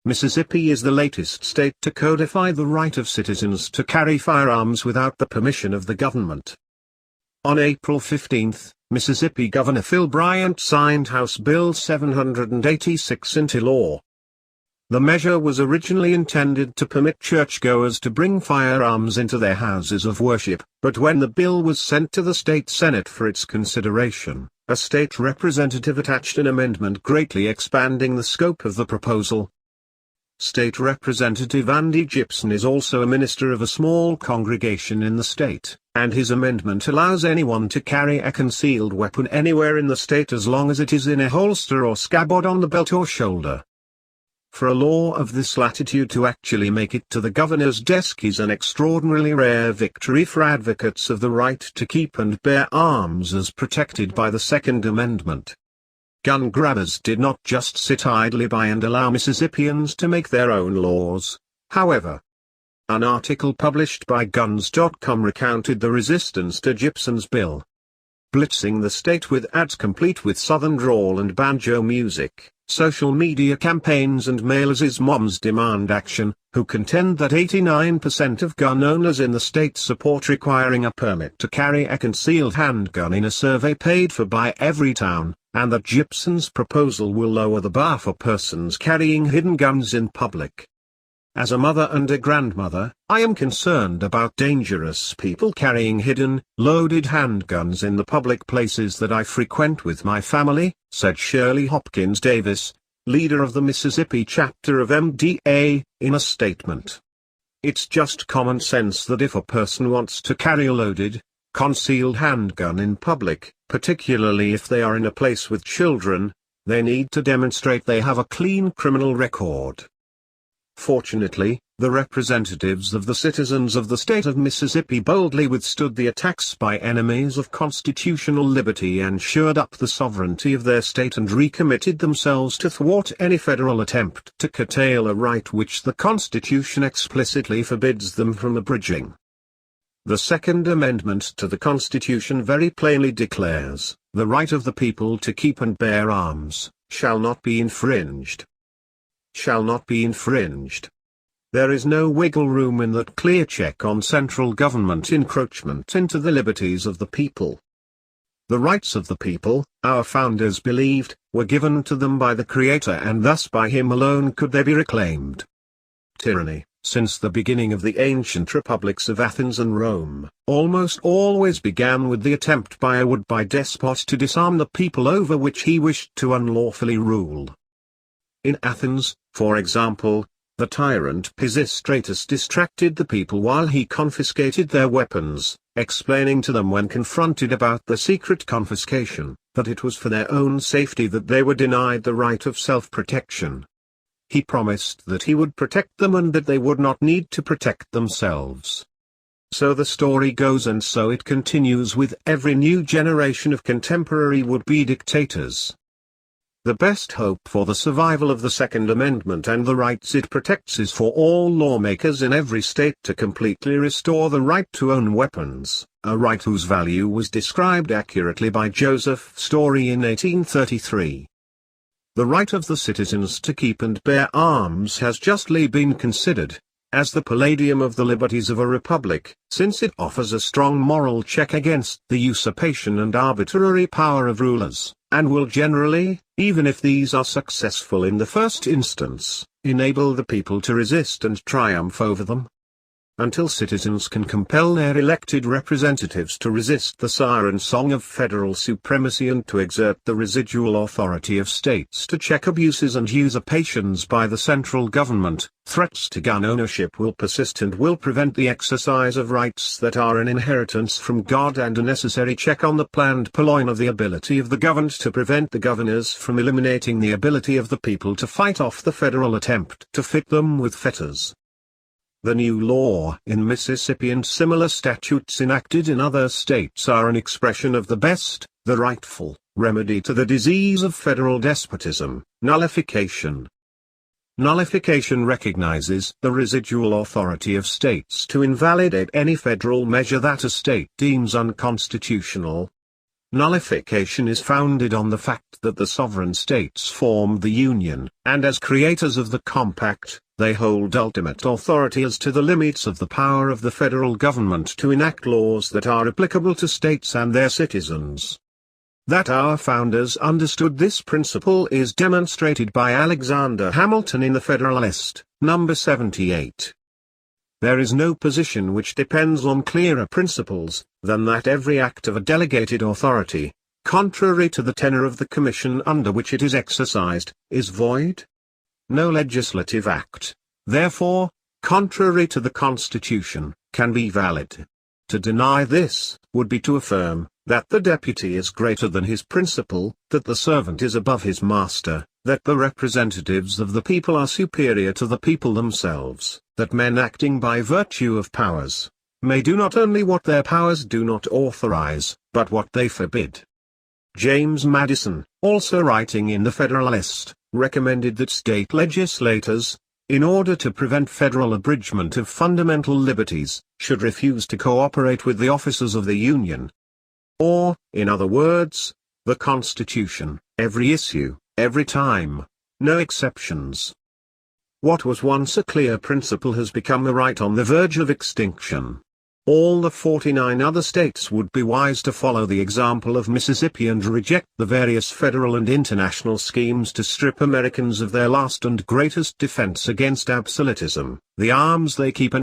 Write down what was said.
Mississippi is the latest state to codify the right of citizens to carry firearms without the permission of the government. On April 15, Mississippi Governor Phil Bryant signed House Bill 786 into law. The measure was originally intended to permit churchgoers to bring firearms into their houses of worship, but when the bill was sent to the state Senate for its consideration, a state representative attached an amendment greatly expanding the scope of the proposal. State Representative Andy Gibson is also a minister of a small congregation in the state, and his amendment allows anyone to carry a concealed weapon anywhere in the state as long as it is in a holster or scabbard on the belt or shoulder. For a law of this latitude to actually make it to the governor's desk is an extraordinarily rare victory for advocates of the right to keep and bear arms as protected by the Second Amendment. Gun grabbers did not just sit idly by and allow Mississippians to make their own laws, however. An article published by Guns.com recounted the resistance to Gibson's bill. Blitzing the state with ads complete with southern drawl and banjo music, social media campaigns and mailers' moms demand action, who contend that 89% of gun owners in the state support requiring a permit to carry a concealed handgun in a survey paid for by Everytown, and that Gibson's proposal will lower the bar for persons carrying hidden guns in public. As a mother and a grandmother, I am concerned about dangerous people carrying hidden, loaded handguns in the public places that I frequent with my family, said Shirley Hopkins Davis, leader of the Mississippi chapter of MDA, in a statement. It's just common sense that if a person wants to carry a loaded, concealed handgun in public, particularly if they are in a place with children, they need to demonstrate they have a clean criminal record. Fortunately, the representatives of the citizens of the state of Mississippi boldly withstood the attacks by enemies of constitutional liberty and shored up the sovereignty of their state and recommitted themselves to thwart any federal attempt to curtail a right which the Constitution explicitly forbids them from abridging. The Second Amendment to the Constitution very plainly declares, the right of the people to keep and bear arms, shall not be infringed. Shall not be infringed. There is no wiggle room in that clear check on central government encroachment into the liberties of the people. The rights of the people, our founders believed, were given to them by the Creator and thus by Him alone could they be reclaimed. Tyranny, since the beginning of the ancient republics of Athens and Rome, almost always began with the attempt by a would-be despot to disarm the people over which he wished to unlawfully rule. In Athens, for example, the tyrant Pisistratus distracted the people while he confiscated their weapons, explaining to them when confronted about the secret confiscation, that it was for their own safety that they were denied the right of self-protection. He promised that he would protect them and that they would not need to protect themselves. So the story goes and so it continues with every new generation of contemporary would-be dictators. The best hope for the survival of the Second Amendment and the rights it protects is for all lawmakers in every state to completely restore the right to own weapons, a right whose value was described accurately by Joseph Story in 1833. The right of the citizens to keep and bear arms has justly been considered as the palladium of the liberties of a republic, since it offers a strong moral check against the usurpation and arbitrary power of rulers, and will generally, even if these are successful in the first instance, enable the people to resist and triumph over them. Until citizens can compel their elected representatives to resist the siren song of federal supremacy and to exert the residual authority of states to check abuses and usurpations by the central government, threats to gun ownership will persist and will prevent the exercise of rights that are an inheritance from God and a necessary check on the planned purloin of the ability of the governed to prevent the governors from eliminating the ability of the people to fight off the federal attempt to fit them with fetters. The new law in Mississippi and similar statutes enacted in other states are an expression of the best, the rightful, remedy to the disease of federal despotism, nullification. Nullification recognizes the residual authority of states to invalidate any federal measure that a state deems unconstitutional. Nullification is founded on the fact that the sovereign states formed the Union, and as creators of the compact, they hold ultimate authority as to the limits of the power of the federal government to enact laws that are applicable to states and their citizens. That our founders understood this principle is demonstrated by Alexander Hamilton in the Federalist, No. 78. There is no position which depends on clearer principles, than that every act of a delegated authority, contrary to the tenor of the commission under which it is exercised, is void. No legislative act, therefore, contrary to the Constitution, can be valid. To deny this, would be to affirm, that the deputy is greater than his principal, that the servant is above his master, that the representatives of the people are superior to the people themselves, that men acting by virtue of powers, may do not only what their powers do not authorize, but what they forbid. James Madison, also writing in the Federalist, recommended that state legislators, in order to prevent federal abridgment of fundamental liberties, should refuse to cooperate with the officers of the Union. Or, in other words, the Constitution, every issue, every time, no exceptions. What was once a clear principle has become a right on the verge of extinction. All the 49 other states would be wise to follow the example of Mississippi and reject the various federal and international schemes to strip Americans of their last and greatest defense against absolutism, the arms they keep and